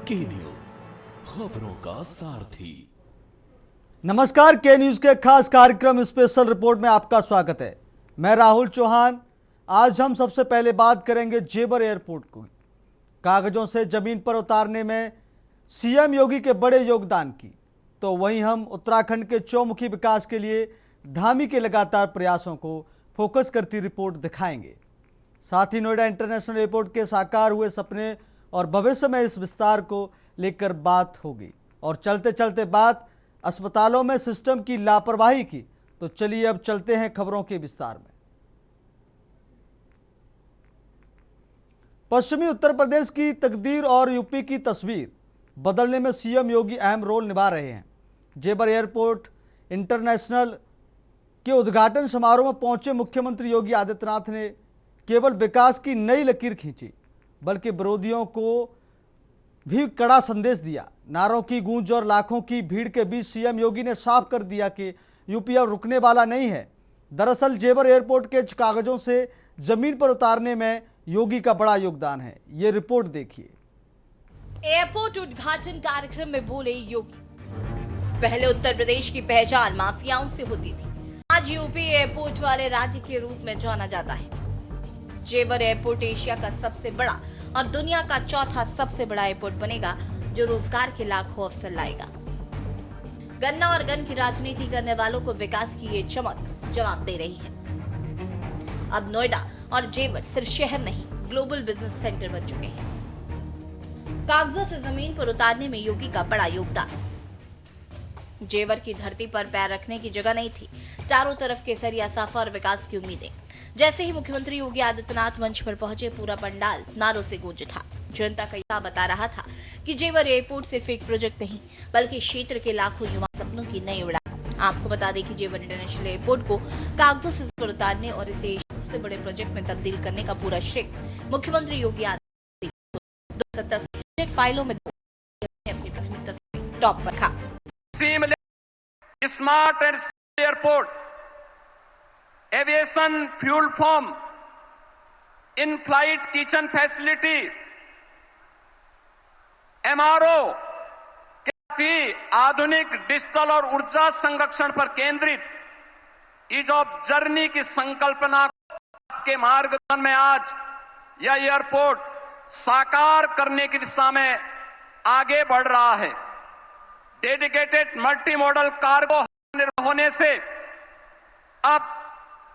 के न्यूज, खबरों का सारथी। नमस्कार, के न्यूज के खास कार्यक्रम स्पेशल रिपोर्ट में आपका स्वागत है। मैं राहुल चौहान। आज हम सबसे पहले बात करेंगे जेवर एयरपोर्ट को। कागजों से जमीन पर उतारने में सीएम योगी के बड़े योगदान की, तो वहीं हम उत्तराखंड के चौमुखी विकास के लिए धामी के लगातार प्रयासों को फोकस करती रिपोर्ट दिखाएंगे। साथ ही नोएडा इंटरनेशनल एयरपोर्ट के साकार हुए सपने और भविष्य में इस विस्तार को लेकर बात होगी। और चलते चलते बात अस्पतालों में सिस्टम की लापरवाही की, तो चलिए अब चलते हैं खबरों के विस्तार में। पश्चिमी उत्तर प्रदेश की तकदीर और यूपी की तस्वीर बदलने में सीएम योगी अहम रोल निभा रहे हैं। जेवर एयरपोर्ट इंटरनेशनल के उद्घाटन समारोह में पहुंचे मुख्यमंत्री योगी आदित्यनाथ ने केवल विकास की नई लकीर खींची, बल्कि विरोधियों को भी कड़ा संदेश दिया। नारों की गूंज और लाखों की भीड़ के बीच सीएम योगी ने साफ कर दिया कि यूपी अब रुकने वाला नहीं है। दरअसल जेवर एयरपोर्ट के कागजों से जमीन पर उतारने में योगी का बड़ा योगदान है। ये रिपोर्ट देखिए। एयरपोर्ट उद्घाटन कार्यक्रम में बोले योगी, पहले उत्तर प्रदेश की पहचान माफियाओं से होती थी, आज यूपी एयरपोर्ट वाले राज्य के रूप में जाना जाता है। जेवर एयरपोर्ट एशिया का सबसे बड़ा और दुनिया का चौथा सबसे बड़ा एयरपोर्ट बनेगा, जो रोजगार के लाखों अवसर लाएगा। गन्ना और गन की राजनीति करने वालों को विकास की ये चमक जवाब दे रही है। अब नोएडा और जेवर सिर्फ शहर नहीं, ग्लोबल बिजनेस सेंटर बन चुके हैं। कागजों से जमीन पर उतारने में योगी का बड़ा योगदान। जेवर की धरती पर पैर रखने की जगह नहीं थी, चारों तरफ केसरिया साफा और विकास की उम्मीदें। जैसे ही मुख्यमंत्री योगी आदित्यनाथ मंच पर पहुंचे, पूरा पंडाल नारों से गूंज उठा। जनता का यह बता रहा था कि जेवर एयरपोर्ट सिर्फ एक प्रोजेक्ट नहीं, बल्कि क्षेत्र के लाखों युवा सपनों की नई उड़ान। आपको बता दें कि जेवर इंटरनेशनल एयरपोर्ट को कागजों से उतारने और इसे सबसे बड़े प्रोजेक्ट में तब्दील करने का पूरा श्रेय मुख्यमंत्री योगी आदित्यनाथ 2017 प्रोजेक्ट फाइलों में अपनी प्राथमिकता से टॉप पर रखा। Smart and airport, aviation fuel form, in flight kitchen facility, MRO के साथ ही आधुनिक डिजिटल और ऊर्जा संरक्षण पर केंद्रित ईज ऑफ जर्नी की संकल्पना के मार्गदर्शन में आज यह एयरपोर्ट साकार करने की दिशा में आगे बढ़ रहा है। डेडिकेटेड मल्टी मॉडल कार्गो होने से अब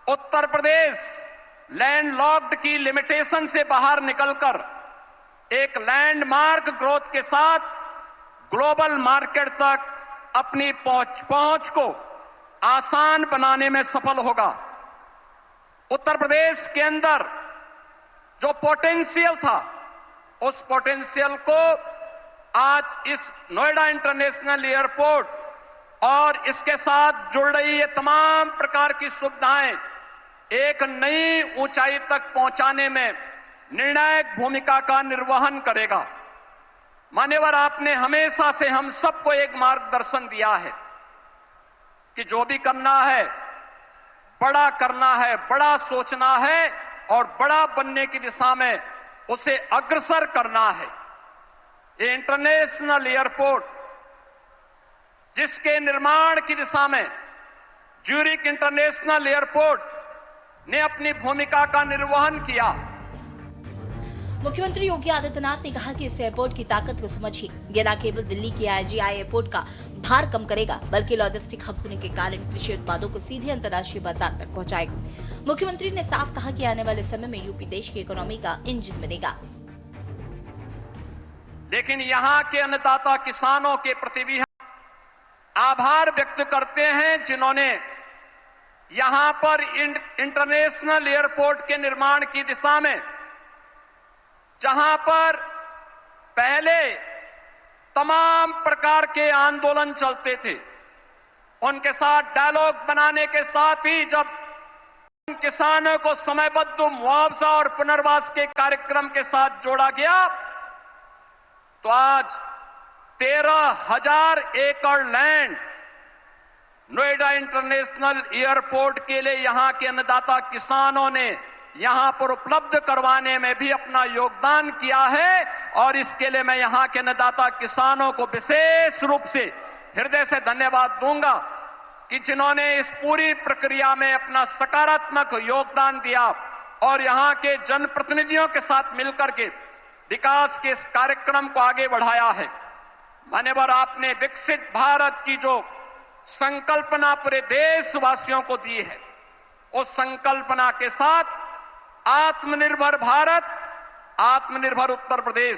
उत्तर प्रदेश लैंडलॉक्ड की लिमिटेशन से बाहर निकलकर एक लैंडमार्क ग्रोथ के साथ ग्लोबल मार्केट तक अपनी पहुंच को आसान बनाने में सफल होगा। उत्तर प्रदेश के अंदर जो पोटेंशियल था, उस पोटेंशियल को आज इस नोएडा इंटरनेशनल एयरपोर्ट और इसके साथ जुड़ रही ये तमाम प्रकार की सुविधाएं एक नई ऊंचाई तक पहुंचाने में निर्णायक भूमिका का निर्वहन करेगा। मान्यवर, आपने हमेशा से हम सबको एक मार्गदर्शन दिया है कि जो भी करना है, बड़ा करना है, बड़ा सोचना है और बड़ा बनने की दिशा में उसे अग्रसर करना है। ये इंटरनेशनल एयरपोर्ट जिसके निर्माण की दिशा में ज्यूरिक इंटरनेशनल एयरपोर्ट ने अपनी भूमिका का निर्वहन किया। मुख्यमंत्री योगी आदित्यनाथ ने कहा कि इस एयरपोर्ट की ताकत को समझिए। ये न केवल दिल्ली के आईजीआई एयरपोर्ट का भार कम करेगा, बल्कि लॉजिस्टिक हब होने के कारण कृषि उत्पादों को सीधे अंतर्राष्ट्रीय बाजार तक पहुंचाएगा। मुख्यमंत्री ने साफ कहा कि आने वाले समय में यूपी देश की इकोनॉमी का इंजन बनेगा। लेकिन यहाँ के अन्नदाता किसानों के प्रति भी आभार व्यक्त करते हैं, जिन्होंने यहां पर इंटरनेशनल एयरपोर्ट के निर्माण की दिशा में, जहां पर पहले तमाम प्रकार के आंदोलन चलते थे, उनके साथ डायलॉग बनाने के साथ ही जब किसानों को समयबद्ध मुआवजा और पुनर्वास के कार्यक्रम के साथ जोड़ा गया, तो आज 13,000 एकड़ लैंड नोएडा इंटरनेशनल एयरपोर्ट के लिए यहां के अन्नदाता किसानों ने यहां पर उपलब्ध करवाने में भी अपना योगदान किया है। और इसके लिए मैं यहां के अन्नदाता किसानों को विशेष रूप से हृदय से धन्यवाद दूंगा कि जिन्होंने इस पूरी प्रक्रिया में अपना सकारात्मक योगदान दिया और यहां के जनप्रतिनिधियों के साथ मिलकर के विकास के इस कार्यक्रम को आगे बढ़ाया है। मान्यवर, आपने विकसित भारत की जो संकल्पना पूरे देशवासियों को दी है, उस संकल्पना के साथ आत्मनिर्भर भारत, आत्मनिर्भर उत्तर प्रदेश,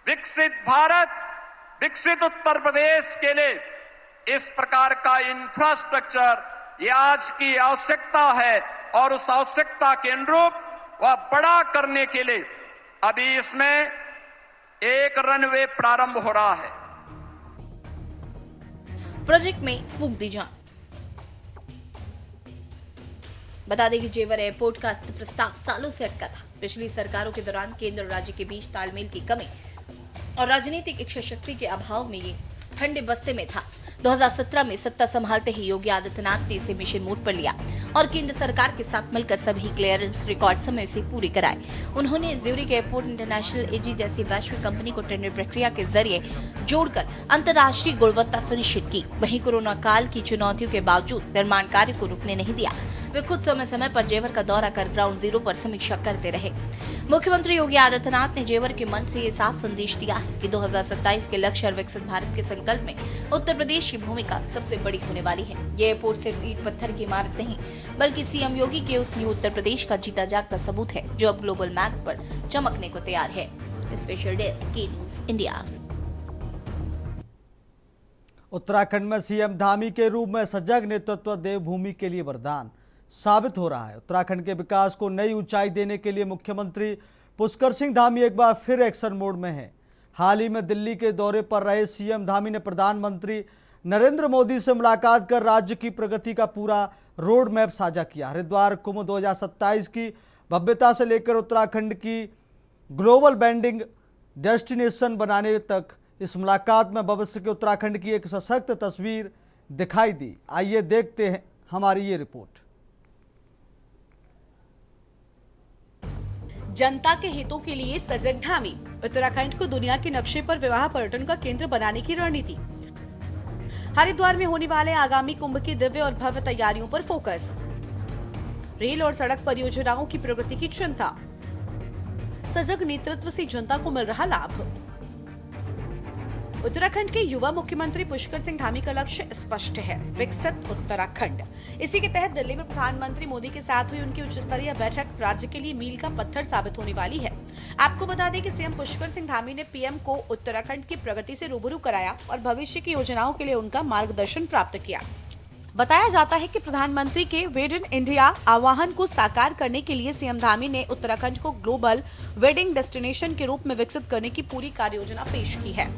विकसित भारत, विकसित उत्तर प्रदेश के लिए इस प्रकार का इंफ्रास्ट्रक्चर ये आज की आवश्यकता है। और उस आवश्यकता के अनुरूप वह बड़ा करने के लिए अभी इसमें एक रनवे प्रारंभ हो रहा है। प्रोजेक्ट में फूंक दी जान। बता दें कि जेवर एयरपोर्ट का प्रस्ताव सालों से अटका था। पिछली सरकारों के दौरान केंद्र और राज्य के बीच तालमेल की कमी और राजनीतिक इच्छा शक्ति के अभाव में ये ठंडे बस्ते में था। 2017 में सत्ता संभालते ही योगी आदित्यनाथ ने इसे मिशन मोड पर लिया और केंद्र सरकार के साथ मिलकर सभी क्लियरेंस रिकॉर्ड समय से पूरे कराए। उन्होंने ज्यूरिख एयरपोर्ट इंटरनेशनल एजी जैसी वैश्विक कंपनी को टेंडर प्रक्रिया के जरिए जोड़कर अंतर्राष्ट्रीय गुणवत्ता सुनिश्चित की। वहीं कोरोना काल की चुनौतियों के बावजूद निर्माण कार्य को रुकने नहीं दिया। वे खुद समय समय पर जेवर का दौरा कर ग्राउंड जीरो पर समीक्षा करते रहे। मुख्यमंत्री योगी आदित्यनाथ ने जेवर के मंच से ये साफ संदेश दिया है कि 2027 के लक्ष्य और विकसित भारत के संकल्प में उत्तर प्रदेश की भूमिका सबसे बड़ी होने वाली है। ये एयरपोर्ट सिर्फ ईंट पत्थर की इमारत नहीं, बल्कि सीएम योगी के उस न्यू उत्तर प्रदेश का जीता जागता सबूत है जो अब ग्लोबल मैप पर चमकने को तैयार है। स्पेशल डेस्क के न्यूज इंडिया। उत्तराखंड में सीएम धामी के रूप में सजग नेतृत्व देवभूमि के लिए वरदान साबित हो रहा है। उत्तराखंड के विकास को नई ऊंचाई देने के लिए मुख्यमंत्री पुष्कर सिंह धामी एक बार फिर एक्शन मोड में हैं। हाल ही में दिल्ली के दौरे पर रहे सीएम धामी ने प्रधानमंत्री नरेंद्र मोदी से मुलाकात कर राज्य की प्रगति का पूरा रोड मैप साझा किया। हरिद्वार कुंभ 2027 की भव्यता से लेकर उत्तराखंड की ग्लोबल बैंडिंग डेस्टिनेशन बनाने तक इस मुलाकात में भविष्य के उत्तराखंड की एक सशक्त तस्वीर दिखाई दी। आइए देखते हैं हमारी ये रिपोर्ट। जनता के हितों के लिए सजग धामी, उत्तराखंड को दुनिया के नक्शे पर विवाह पर्यटन का केंद्र बनाने की रणनीति। हरिद्वार में होने वाले आगामी कुंभ की दिव्य और भव्य तैयारियों पर फोकस। रेल और सड़क परियोजनाओं की प्रगति की चिंता। सजग नेतृत्व से जनता को मिल रहा लाभ। उत्तराखंड के युवा मुख्यमंत्री पुष्कर सिंह धामी का लक्ष्य स्पष्ट है, विकसित उत्तराखंड। इसी के तहत दिल्ली में प्रधानमंत्री मोदी के साथ हुई उनकी उच्च स्तरीय बैठक राज्य के लिए मील का पत्थर साबित होने वाली है। आपको बता दें कि सीएम पुष्कर सिंह धामी ने पीएम को उत्तराखंड की प्रगति से रूबरू कराया और भविष्य की योजनाओं के लिए उनका मार्गदर्शन प्राप्त किया। बताया जाता है कि प्रधानमंत्री के वेड इन इंडिया आह्वान को साकार करने के लिए सीएम धामी ने उत्तराखंड को ग्लोबल वेडिंग डेस्टिनेशन के रूप में विकसित करने की पूरी कार्ययोजना पेश की है।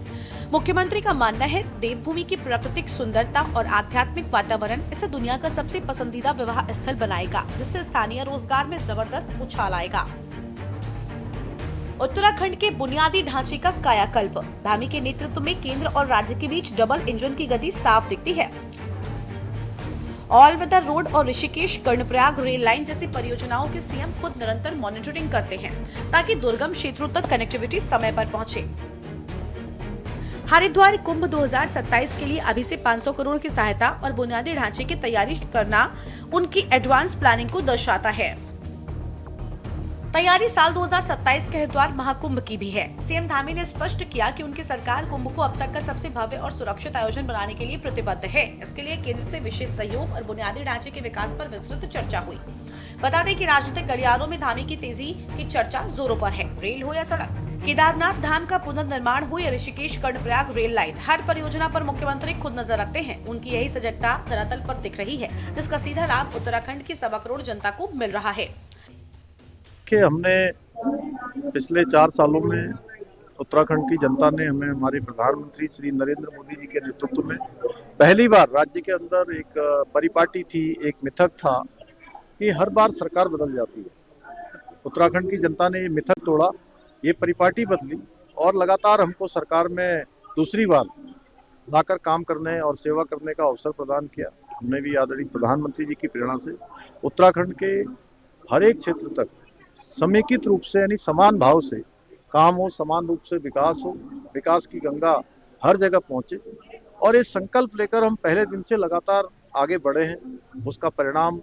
मुख्यमंत्री का मानना है देवभूमि की प्राकृतिक सुंदरता और आध्यात्मिक वातावरण इसे दुनिया का सबसे पसंदीदा विवाह स्थल बनाएगा, जिससे स्थानीय रोजगार में जबरदस्त उछाल आएगा। उत्तराखंड के बुनियादी ढांचे का कायाकल्प। धामी के नेतृत्व में केंद्र और राज्य के बीच डबल इंजन की गति साफ दिखती है। ऑल वेदर रोड और ऋषिकेश कर्णप्रयाग रेल लाइन जैसी परियोजनाओं के सीएम खुद निरंतर मॉनिटरिंग करते हैं ताकि दुर्गम क्षेत्रों तक कनेक्टिविटी समय पर पहुंचे। हरिद्वार कुंभ 2027 के लिए अभी से 500 करोड़ की सहायता और बुनियादी ढांचे की तैयारी करना उनकी एडवांस प्लानिंग को दर्शाता है। तैयारी साल 2027 के हरिद्वार महाकुंभ की भी है। सीएम धामी ने स्पष्ट किया कि उनकी सरकार कुंभ को अब तक का सबसे भव्य और सुरक्षित आयोजन बनाने के लिए प्रतिबद्ध है। इसके लिए केंद्र से विशेष सहयोग और बुनियादी ढांचे के विकास पर विस्तृत चर्चा हुई। बता दें कि राजनीतिक गलियारों में धामी की तेजी की चर्चा जोरों पर है। रेल हो या सड़क, केदारनाथ धाम का पुनर्निर्माण हो या ऋषिकेश कर्णप्रयाग रेल लाइन, हर परियोजना पर मुख्यमंत्री खुद नजर रखते हैं। उनकी यही सजगता धरातल पर दिख रही है, जिसका सीधा लाभ उत्तराखंड की 1.25 करोड़ जनता को मिल रहा है। कि हमने पिछले 4 सालों में उत्तराखंड की जनता ने हमें हमारे प्रधानमंत्री श्री नरेंद्र मोदी जी के नेतृत्व में पहली बार राज्य के अंदर एक परिपाटी थी, एक मिथक था कि हर बार सरकार बदल जाती है। उत्तराखंड की जनता ने ये मिथक तोड़ा, ये परिपाटी बदली और लगातार हमको सरकार में दूसरी बार लाकर काम करने और सेवा करने का अवसर प्रदान किया। हमने भी आदरणीय प्रधानमंत्री जी की प्रेरणा से उत्तराखंड के हर एक क्षेत्र तक समेकित रूप से यानी समान भाव से काम हो, समान रूप से विकास हो, विकास की गंगा हर जगह पहुंचे। और ये संकल्प लेकर हम पहले दिन से लगातार आगे बढ़े हैं। उसका परिणाम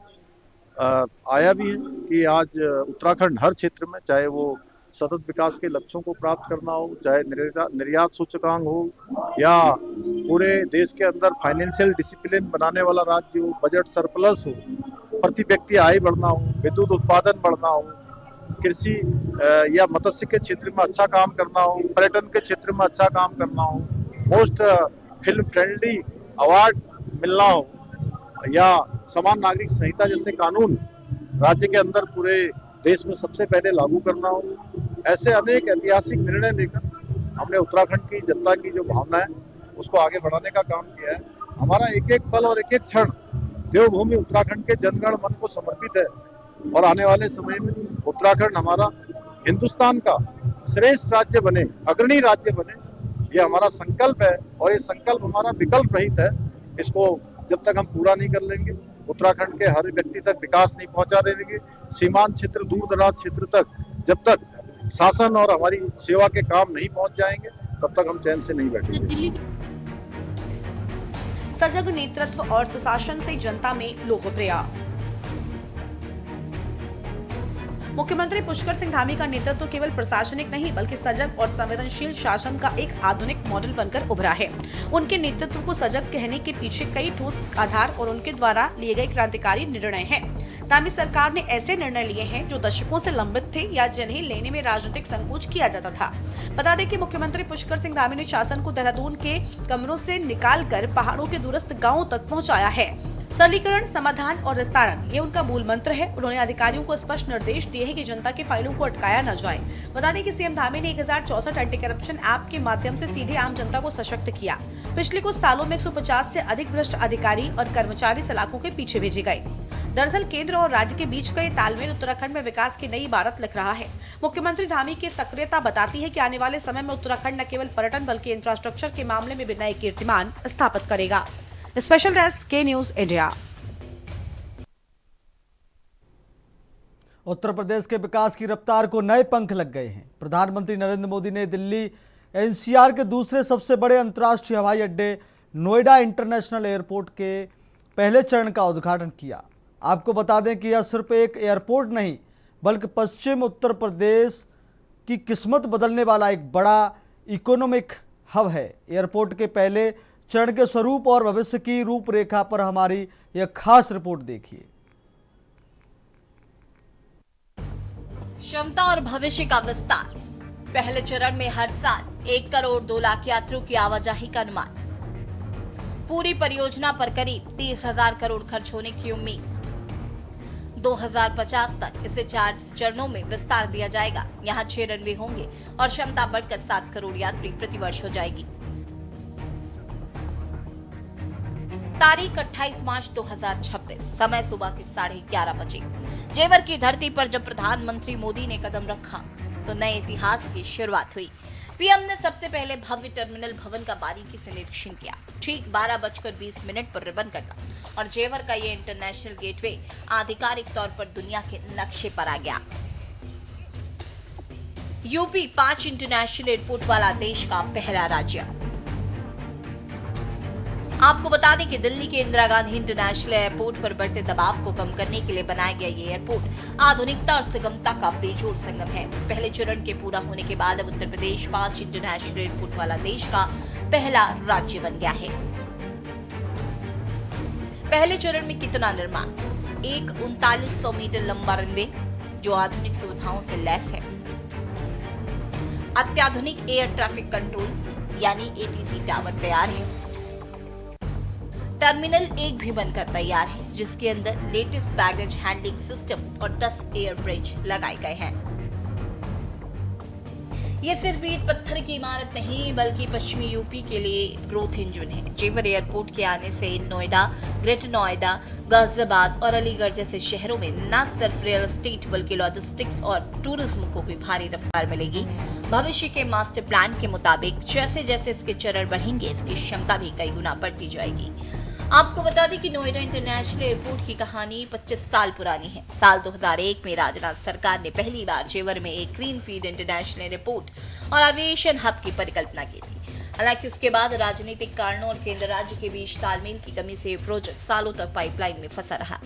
आया भी है कि आज उत्तराखंड हर क्षेत्र में, चाहे वो सतत विकास के लक्ष्यों को प्राप्त करना हो, चाहे निर्यात सूचकांक हो, या पूरे देश के अंदर फाइनेंशियल डिसिप्लिन बनाने वाला राज्य हो, बजट सरप्लस हो, प्रति व्यक्ति आय बढ़ना हो, विद्युत उत्पादन बढ़ना हो, कृषि या मत्स्य के क्षेत्र में अच्छा काम करना हो, पर्यटन के क्षेत्र में अच्छा काम करना हो, मोस्ट फिल्म फ्रेंडली अवार्ड मिलना हो, या समान नागरिक संहिता जैसे कानून राज्य के अंदर पूरे देश में सबसे पहले लागू करना हो। ऐसे अनेक ऐतिहासिक निर्णय लेकर हमने उत्तराखंड की जनता की जो भावना है उसको आगे बढ़ाने का काम किया है। हमारा एक एक पल और एक एक क्षण देवभूमि उत्तराखंड के जनगण मन को समर्पित है और आने वाले समय में उत्तराखंड हमारा हिंदुस्तान का श्रेष्ठ राज्य बने, अग्रणी राज्य बने, ये हमारा संकल्प है। और ये संकल्प हमारा विकल्प रहित है। इसको जब तक हम पूरा नहीं कर लेंगे, उत्तराखंड के हर व्यक्ति तक विकास नहीं पहुंचा देंगे, सीमांत क्षेत्र, दूर दराज क्षेत्र तक जब तक शासन और हमारी सेवा के काम नहीं पहुंच जाएंगे, तब तक हम चैन से नहीं बैठेंगे। सजग नेतृत्व और सुशासन से जनता में लोकप्रिय। मुख्यमंत्री पुष्कर सिंह धामी का नेतृत्व केवल प्रशासनिक नहीं बल्कि सजग और संवेदनशील शासन का एक आधुनिक मॉडल बनकर उभरा है। उनके नेतृत्व को सजग कहने के पीछे कई ठोस आधार और उनके द्वारा लिए गए क्रांतिकारी निर्णय हैं। धामी सरकार ने ऐसे निर्णय लिए हैं जो दशकों से लंबित थे या जिन्हें लेने में राजनीतिक संकोच किया जाता था। बता दें कि मुख्यमंत्री पुष्कर सिंह धामी ने शासन को देहरादून के कमरों से निकालकर पहाड़ों के दूरस्थ गाँवों तक पहुँचाया है। सरलीकरण, समाधान और विस्तारण, ये उनका मूल मंत्र है। उन्होंने अधिकारियों को स्पष्ट निर्देश दिए हैं कि जनता की फाइलों को अटकाया न जाए। बता दें कि सीएम धामी ने 1064 एंटी करप्शन ऐप के माध्यम से सीधे आम जनता को सशक्त किया। पिछले कुछ सालों में 150 से अधिक भ्रष्ट अधिकारी और कर्मचारी सलाखों के पीछे भेजे गए। दरअसल केंद्र और राज्य के बीच का ये तालमेल उत्तराखंड में विकास की नई इबारत लिख रहा है। मुख्यमंत्री धामी की सक्रियता बताती है कि आने वाले समय में उत्तराखंड न केवल पर्यटन बल्कि इंफ्रास्ट्रक्चर के मामले में भी नए कीर्तिमान स्थापित करेगा। स्पेशल डेस्क के न्यूज इंडिया। उत्तर प्रदेश के विकास की रफ्तार को नए पंख लग गए हैं। प्रधानमंत्री नरेंद्र मोदी ने दिल्ली एनसीआर के दूसरे सबसे बड़े अंतर्राष्ट्रीय हवाई अड्डे नोएडा इंटरनेशनल एयरपोर्ट के पहले चरण का उद्घाटन किया। आपको बता दें कि यह सिर्फ एक एयरपोर्ट नहीं बल्कि पश्चिम उत्तर प्रदेश की किस्मत बदलने वाला एक बड़ा इकोनॉमिक हब है। एयरपोर्ट के पहले चरण के स्वरूप और भविष्य की रूपरेखा पर हमारी यह खास रिपोर्ट देखिए। क्षमता और भविष्य का विस्तार। पहले चरण में हर साल 1 करोड़ 2 लाख यात्रियों की आवाजाही का अनुमान। पूरी परियोजना पर करीब 30,000 करोड़ खर्च होने की उम्मीद। 2050 तक इसे 4 चरणों में विस्तार दिया जाएगा। यहाँ 6 रनवे होंगे और क्षमता बढ़कर 7 करोड़ यात्री प्रतिवर्ष हो जाएगी। तारीख 28 मार्च 2026, समय सुबह के 11:30 बजे। जेवर की धरती पर जब प्रधानमंत्री मोदी ने कदम रखा तो नए इतिहास की शुरुआत हुई। पीएम ने सबसे पहले भव्य टर्मिनल भवन का बारीकी से निरीक्षण किया। ठीक 12:20 पर रिबन कटा और जेवर का ये इंटरनेशनल गेटवे आधिकारिक तौर पर दुनिया के नक्शे पर आ गया। यूपी 5 इंटरनेशनल एयरपोर्ट वाला देश का पहला राज्य। आपको बता दें कि दिल्ली के इंदिरा गांधी इंटरनेशनल एयरपोर्ट पर बढ़ते दबाव को कम करने के लिए बनाया गया ये एयरपोर्ट आधुनिकता और सुगमता का बेजोड़ संगम है। पहले चरण के पूरा होने के बाद अब उत्तर प्रदेश 5 इंटरनेशनल एयरपोर्ट वाला देश का पहला राज्य बन गया है। पहले चरण में कितना निर्माण? एक 3900 मीटर लंबा रनवे जो आधुनिक सुविधाओं से लैस है। अत्याधुनिक एयर ट्रैफिक कंट्रोल यानी एटीसी टावर तैयार है। टर्मिनल 1 भी बनकर तैयार है जिसके अंदर लेटेस्ट बैगेज हैंडलिंग सिस्टम और 10 एयर ब्रिज लगाए गए हैं। ये सिर्फ ईंट पत्थर की इमारत नहीं बल्कि पश्चिमी यूपी के लिए ग्रोथ इंजन है। जेवर एयरपोर्ट के आने से नोएडा, ग्रेटर नोएडा, गाजियाबाद और अलीगढ़ जैसे शहरों में न सिर्फ रियल एस्टेट बल्कि लॉजिस्टिक्स और टूरिज्म को भी भारी रफ्तार मिलेगी। भविष्य के मास्टर प्लान के मुताबिक जैसे जैसे इसके चरण बढ़ेंगे इसकी क्षमता भी कई गुना बढ़ती जाएगी। आपको बता दें कि नोएडा इंटरनेशनल एयरपोर्ट की कहानी 25 साल पुरानी है। साल 2001 में राजनाथ सरकार ने पहली बार जेवर में एक ग्रीनफील्ड इंटरनेशनल एयरपोर्ट और एविएशन हब की परिकल्पना की थी। हालांकि उसके बाद राजनीतिक कारणों और केंद्र राज्य के बीच तालमेल की कमी से ये प्रोजेक्ट सालों तक पाइपलाइन में फंसा रहा।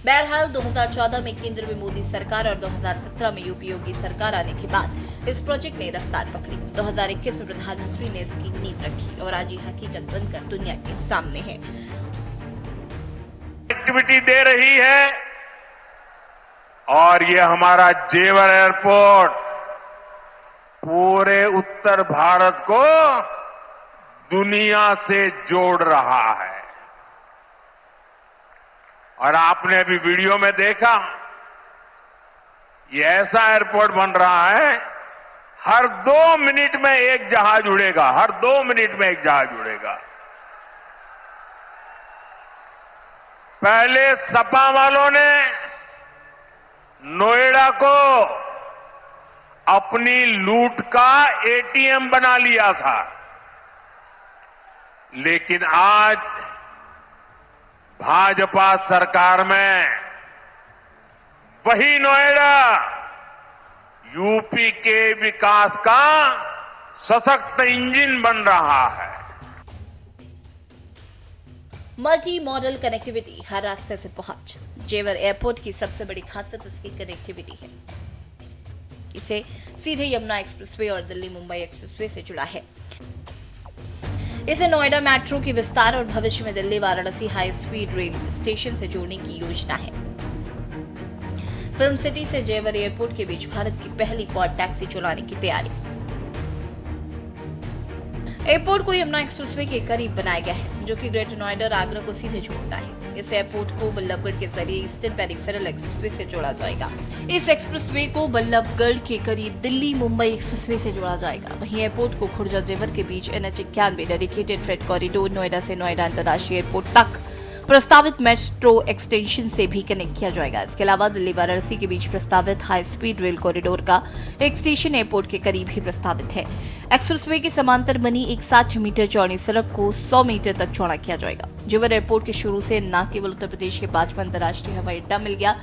बहरहाल 2014 में केंद्र में मोदी सरकार और 2017 में यूपी योगी सरकार आने के बाद इस प्रोजेक्ट ने रफ्तार पकड़ी। 2021 में प्रधानमंत्री ने इसकी नींव रखी और आज ये हकीकत बनकर दुनिया के सामने है। एक्टिविटी दे रही है और ये हमारा जेवर एयरपोर्ट पूरे उत्तर भारत को दुनिया से जोड़ रहा है। और आपने अभी वीडियो में देखा, ये ऐसा एयरपोर्ट बन रहा है, हर 2 मिनट में एक जहाज उड़ेगा, हर 2 मिनट में एक जहाज उड़ेगा। पहले सपा वालों ने नोएडा को अपनी लूट का एटीएम बना लिया था, लेकिन आज भाजपा सरकार में वही नोएडा यूपी के विकास का सशक्त इंजन बन रहा है। मल्टी मॉडल कनेक्टिविटी, हर रास्ते से पहुंच। जेवर एयरपोर्ट की सबसे बड़ी खासियत इसकी कनेक्टिविटी है। इसे सीधे यमुना एक्सप्रेसवे और दिल्ली मुंबई एक्सप्रेसवे से जुड़ा है। इसे नोएडा मेट्रो की विस्तार और भविष्य में Delhi Varanasi high speed rail station से जोड़ने की योजना है। फिल्म सिटी से जेवर एयरपोर्ट के बीच भारत की पहली पॉड टैक्सी चलाने की तैयारी। एयरपोर्ट को यमुना एक्सप्रेसवे के करीब बनाया गया है, जो कि ग्रेटर नोएडा और आगरा को सीधे जोड़ता है। इस एयरपोर्ट को बल्लभगढ़ के जरिए ईस्टर्न पेरिफेरल एक्सप्रेसवे से जोड़ा जाएगा। इस एक्सप्रेसवे को बल्लभगढ़ के करीब दिल्ली मुंबई एक्सप्रेसवे से जोड़ा जाएगा। वहीं एयरपोर्ट को खुर्जा जेवर के बीच NH91 dedicated freight corridor Noida से नोएडा अंतर्राष्ट्रीय एयरपोर्ट तक प्रस्तावित मेट्रो एक्सटेंशन से भी कनेक्ट किया जाएगा। इसके अलावा दिल्ली वाराणसी के बीच प्रस्तावित हाई स्पीड रेल कॉरिडोर का एक स्टेशन एयरपोर्ट के करीब ही प्रस्तावित है। एक्सप्रेसवे के समांतर बनी एक 60 मीटर चौड़ी सड़क को 100 मीटर तक चौड़ा किया जाएगा। जेवर एयरपोर्ट के शुरू से न केवल उत्तर प्रदेश के 5वां अंतर्राष्ट्रीय हवाई अड्डा मिल गया,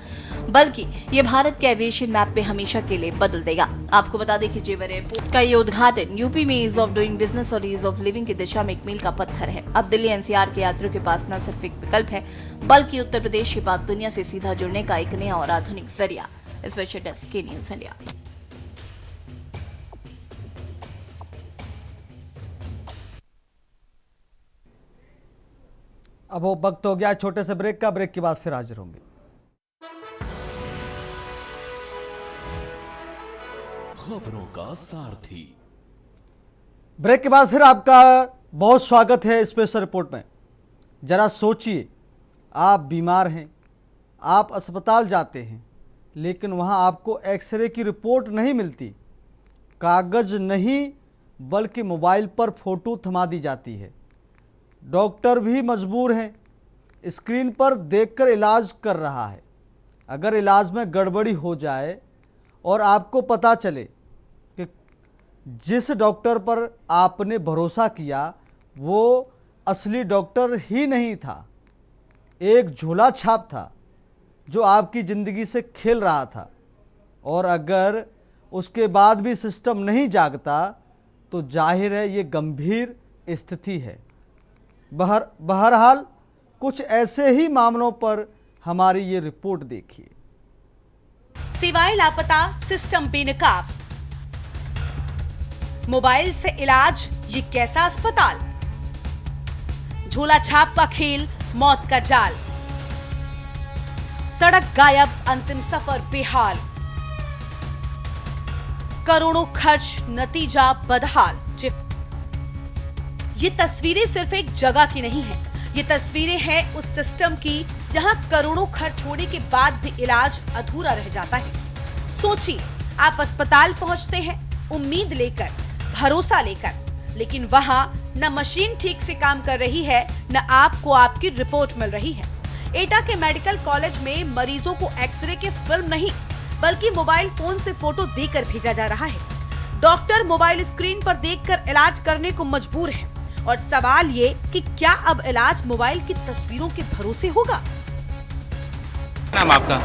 बल्कि ये भारत के एविएशन मैप पे हमेशा के लिए बदल देगा। आपको बता दें कि जेवर एयरपोर्ट का ये उद्घाटन यूपी में ईज ऑफ डूइंग बिजनेस और ईज ऑफ लिविंग की दिशा में एक मील का पत्थर है। अब दिल्ली NCR के यात्रियों के पास न सिर्फ एक विकल्प है, बल्कि उत्तर प्रदेश के बाद दुनिया से सीधा जुड़ने का एक नया और आधुनिक जरिया। स्पेशल डेस्क के न्यूज़ इंडिया। अब वो वक्त हो गया छोटे से ब्रेक का। ब्रेक के बाद फिर हाजिर होंगे। खबरों का सारथी। ब्रेक के बाद फिर आपका बहुत स्वागत है स्पेशल रिपोर्ट में। जरा सोचिए, आप बीमार हैं, आप अस्पताल जाते हैं, लेकिन वहां आपको एक्सरे की रिपोर्ट नहीं मिलती, कागज नहीं बल्कि मोबाइल पर फोटो थमा दी जाती है। डॉक्टर भी मजबूर हैं, स्क्रीन पर देखकर इलाज कर रहा है। अगर इलाज में गड़बड़ी हो जाए और आपको पता चले कि जिस डॉक्टर पर आपने भरोसा किया वो असली डॉक्टर ही नहीं था, एक झोला छाप था जो आपकी ज़िंदगी से खेल रहा था, और अगर उसके बाद भी सिस्टम नहीं जागता तो जाहिर है ये गंभीर स्थिति है। बहरहाल कुछ ऐसे ही मामलों पर हमारी ये रिपोर्ट देखिए। सेवाएं लापता, सिस्टम बेनकाब, मोबाइल से इलाज, ये कैसा अस्पताल? झोला छाप का खेल, मौत का जाल, सड़क गायब, अंतिम सफर बेहाल, करोड़ों खर्च, नतीजा बदहाल। ये तस्वीरें सिर्फ एक जगह की नहीं है, ये तस्वीरें हैं उस सिस्टम की जहां करोड़ों खर्च होने के बाद भी इलाज अधूरा रह जाता है। सोचिए, आप अस्पताल पहुंचते हैं उम्मीद लेकर, भरोसा लेकर, लेकिन वहां न मशीन ठीक से काम कर रही है, न आपको आपकी रिपोर्ट मिल रही है। एटा के मेडिकल कॉलेज में मरीजों को एक्सरे के फिल्म नहीं बल्कि मोबाइल फोन से फोटो देकर भेजा जा रहा है। डॉक्टर मोबाइल स्क्रीन पर देखकर इलाज करने को मजबूर है। और सवाल ये कि क्या अब इलाज मोबाइल की तस्वीरों के भरोसे होगा? नाम आपका?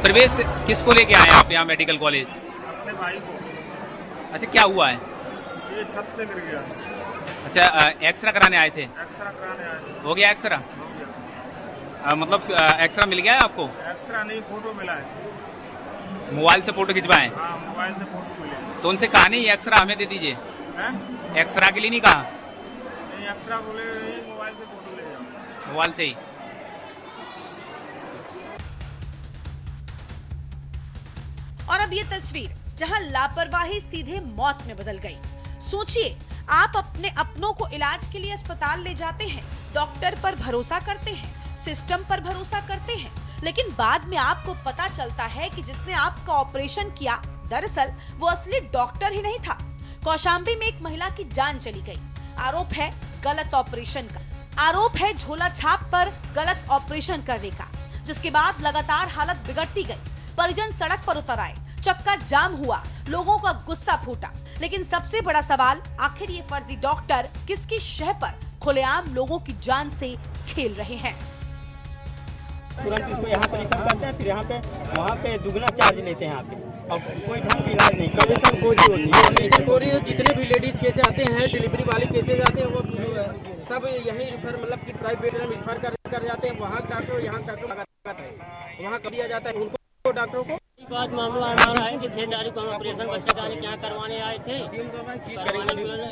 प्रवेश किसको लेके आए आप यहाँ मेडिकल कॉलेज? अपने भाई को। अच्छा, क्या हुआ है? ये छत से गिर गया। अच्छा, एक्सरा कराने आए थे? एक्सरा कराने आए थे। हो गया एक्सरा? हो गया। मतलब एक्सरा मिल गया है आपको? एक्सरा नहीं, फोटो मिला है। मोबाइल से फोटो खिंचवाएं? हाँ, मोबाइल से फोटो मिले। तो उनसे कहा नहीं एक्सरा हमें दे दीजिए? एक्सरा के लिए नहीं कहा? नहीं, एक्सरा बोले मोबाइल से फोटो ले जाओ। मोबाइल से ही? और अब ये तस्वीर जहां लापरवाही सीधे मौत में बदल गई। सोचिए, आप अपने अपनों को इलाज के लिए अस्पताल ले जाते हैं, डॉक्टर पर भरोसा करते हैं, सिस्टम पर भरोसा करते हैं, लेकिन बाद में आपको पता चलता है कि जिसने आपका ऑपरेशन किया दरअसल वो असली डॉक्टर ही नहीं था। कौशाम्बी में एक महिला की जान चली गई। आरोप है गलत ऑपरेशन का, आरोप है झोला छाप पर गलत ऑपरेशन करने का, जिसके बाद लगातार हालत बिगड़ती गई। परिजन सड़क पर उतर आए, चक्का जाम हुआ, लोगों का गुस्सा फूटा। लेकिन सबसे बड़ा सवाल, आखिर ये फर्जी डॉक्टर किसकी शह पर खुलेआम लोगों की जान से खेल रहे हैं? तुरंत इसको यहाँ पर रिफर करते हैं, फिर यहाँ पे वहाँ पे दुगना चार्ज लेते हैं यहाँ पे, और कोई ढंग का इलाज नहीं करते। सब कोई जितने भी लेडीज केसेस आते हैं, डिलीवरी वाले केसेस आते हैं, वो सब यहीं रिफर मतलब कि प्राइवेट में रिफर कर जाते हैं। वहाँ डॉक्टर यहाँ डॉक्टर लगाता है, वहाँ कर दिया जाता है उनको डॉक्टरों को। बात मामला हमारा है कि 6 तारीख को हम ऑपरेशन बच्चे का यहाँ करवाने आए थे,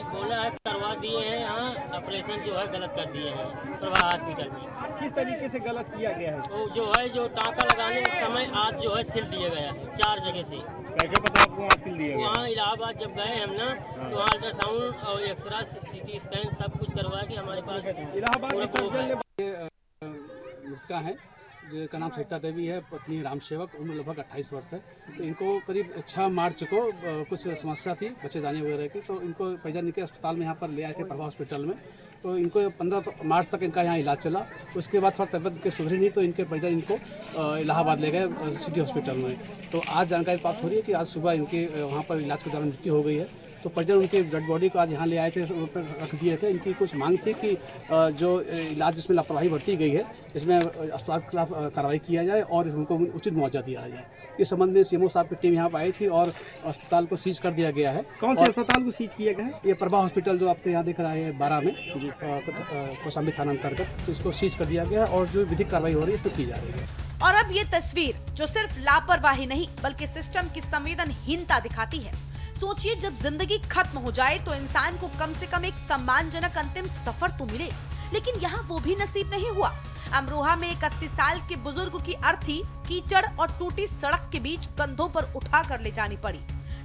बोला है करवा दिए हैं। यहाँ ऑपरेशन जो है गलत कर दिए हैं प्रभा हॉस्पिटल में। किस तरीके से गलत किया गया है? वो जो है जो टाँका लगाने के समय आज जो है सिल दिया गया है 4 जगह से। कैसे पता आपको वहाँ सिल दिया गया? वहाँ इलाहाबाद जब गए हम ना, तो वहाँ अल्ट्रासाउंड और एक्सरा CT स्कैन सब कुछ करवा के हमारे पास इलाहाबाद का है जिनका नाम सरिता देवी है, पत्नी राम सेवक, उम्र लगभग 28 वर्ष है। तो इनको करीब 6 मार्च को कुछ समस्या थी बच्चे जाने वगैरह की, तो इनको परिजन के अस्पताल में यहाँ पर ले आए थे प्रभा हॉस्पिटल में। तो इनको 15 मार्च तक इनका यहाँ इलाज चला। उसके बाद थोड़ा तबियत के सुधरी नहीं, तो इनके परिजन इनको इलाहाबाद ले गए सिटी हॉस्पिटल में। तो आज जानकारी प्राप्त हो रही है कि आज सुबह इनके वहाँ पर इलाज के दौरान मृत्यु हो गई है। तो परिजन उनके डेड बॉडी को आज यहाँ ले आए थे, रख दिए थे। इनकी कुछ मांग थी कि जो इलाज जिसमें लापरवाही बरती गई है, इसमें अस्पताल के खिलाफ कार्रवाई किया जाए और उनको उचित मुआवजा दिया जाए। इस संबंध में सीएमओ साहब की टीम यहाँ पर आई थी और अस्पताल को सीज कर दिया गया है। कौन से अस्पताल को सीज किया गया है? ये प्रभा हॉस्पिटल जो आपके यहाँ दिख रहा है 12 में, कौशाम्बी थाना अंतर्गत, तो इसको सीज कर दिया गया है और जो विधिक कार्रवाई हो रही है इस पर की जा रही है। और अब ये तस्वीर जो सिर्फ लापरवाही नहीं बल्कि सिस्टम की संवेदनहीनता दिखाती है। सोचिए, जब जिंदगी खत्म हो जाए तो इंसान को कम से कम एक सम्मानजनक अंतिम सफर तो मिले, लेकिन यहाँ वो भी नसीब नहीं हुआ। अमरोहा में एक 80 साल के बुजुर्ग की अर्थी कीचड़ और टूटी सड़क के बीच कंधों पर उठा कर ले जानी पड़ी।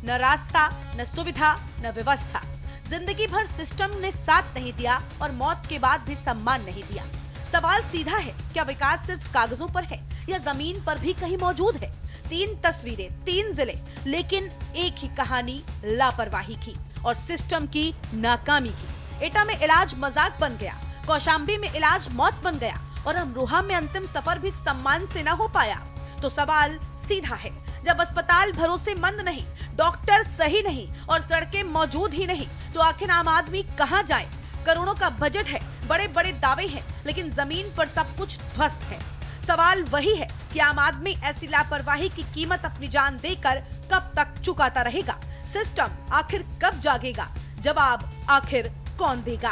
न रास्ता, न सुविधा, न व्यवस्था। जिंदगी भर सिस्टम ने साथ नहीं दिया और मौत के बाद भी सम्मान नहीं दिया। सवाल सीधा है, क्या विकास सिर्फ कागजों पर है या जमीन पर भी कहीं मौजूद है? 3 तस्वीरें, 3 जिले, लेकिन एक ही कहानी लापरवाही की और सिस्टम की नाकामी की। एटा में इलाज मजाक बन गया, कौशाम्बी में इलाज मौत बन गया और अमरोहा में अंतिम सफर भी सम्मान से न हो पाया। तो सवाल सीधा है, जब अस्पताल भरोसेमंद नहीं, डॉक्टर सही नहीं और सड़कें मौजूद ही नहीं, तो आखिर आम आदमी कहां जाए? करोड़ों का बजट है, बड़े बड़े दावे हैं, लेकिन जमीन पर सब कुछ ध्वस्त है। सवाल वही है कि आम आदमी ऐसी लापरवाही की कीमत अपनी जान देकर कब तक चुकाता रहेगा? सिस्टम आखिर कब जागेगा? जवाब आखिर कौन देगा?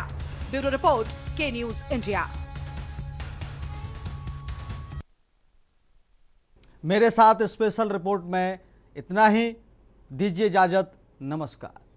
ब्यूरो रिपोर्ट, के न्यूज इंडिया। मेरे साथ स्पेशल रिपोर्ट में इतना ही। दीजिए इजाजत, नमस्कार।